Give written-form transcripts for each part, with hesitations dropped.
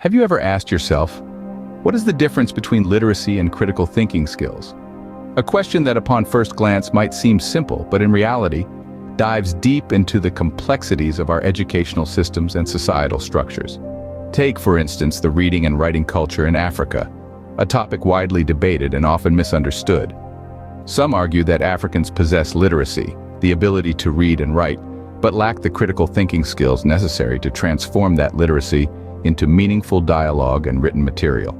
Have you ever asked yourself, what is the difference between literacy and critical thinking skills? A question that upon first glance might seem simple, but in reality, dives deep into the complexities of our educational systems and societal structures. Take, for instance, the reading and writing culture in Africa, a topic widely debated and often misunderstood. Some argue that Africans possess literacy, the ability to read and write, but lack the critical thinking skills necessary to transform that literacy into meaningful dialogue and written material.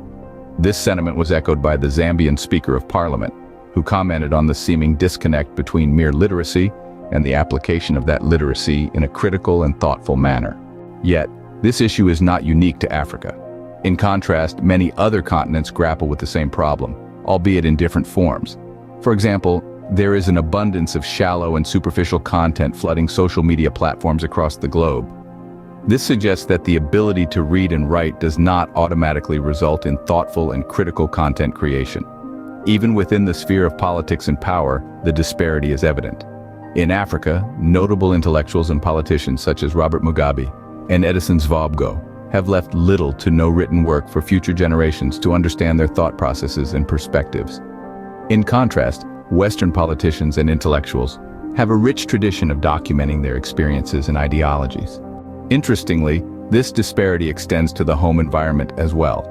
This sentiment was echoed by the Zambian Speaker of Parliament, who commented on the seeming disconnect between mere literacy and the application of that literacy in a critical and thoughtful manner. Yet, this issue is not unique to Africa. In contrast, many other continents grapple with the same problem, albeit in different forms. For example, there is an abundance of shallow and superficial content flooding social media platforms across the globe. This suggests that the ability to read and write does not automatically result in thoughtful and critical content creation. Even within the sphere of politics and power, the disparity is evident. In Africa, notable intellectuals and politicians such as Robert Mugabe and Edison Zvobgo have left little to no written work for future generations to understand their thought processes and perspectives. In contrast, Western politicians and intellectuals have a rich tradition of documenting their experiences and ideologies. Interestingly, this disparity extends to the home environment as well.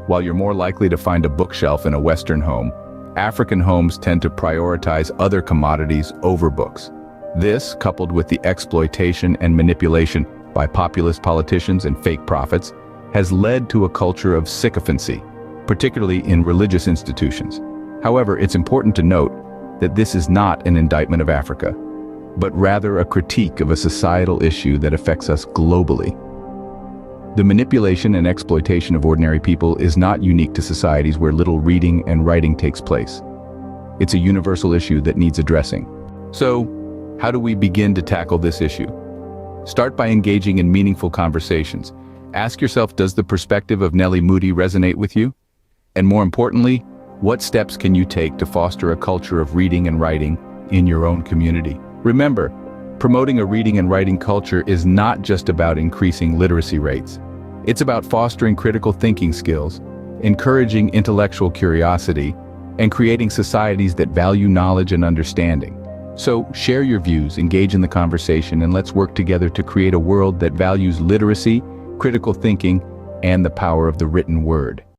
While you're more likely to find a bookshelf in a Western home, African homes tend to prioritize other commodities over books. This, coupled with the exploitation and manipulation by populist politicians and fake prophets, has led to a culture of sycophancy, particularly in religious institutions. However, it's important to note that this is not an indictment of Africa, but rather a critique of a societal issue that affects us globally. The manipulation and exploitation of ordinary people is not unique to societies where little reading and writing takes place. It's a universal issue that needs addressing. So, how do we begin to tackle this issue? Start by engaging in meaningful conversations. Ask yourself, does the perspective of Nelly Mutti resonate with you? And more importantly, what steps can you take to foster a culture of reading and writing in your own community? Remember, promoting a reading and writing culture is not just about increasing literacy rates. It's about fostering critical thinking skills, encouraging intellectual curiosity, and creating societies that value knowledge and understanding. So, share your views, engage in the conversation, and let's work together to create a world that values literacy, critical thinking, and the power of the written word.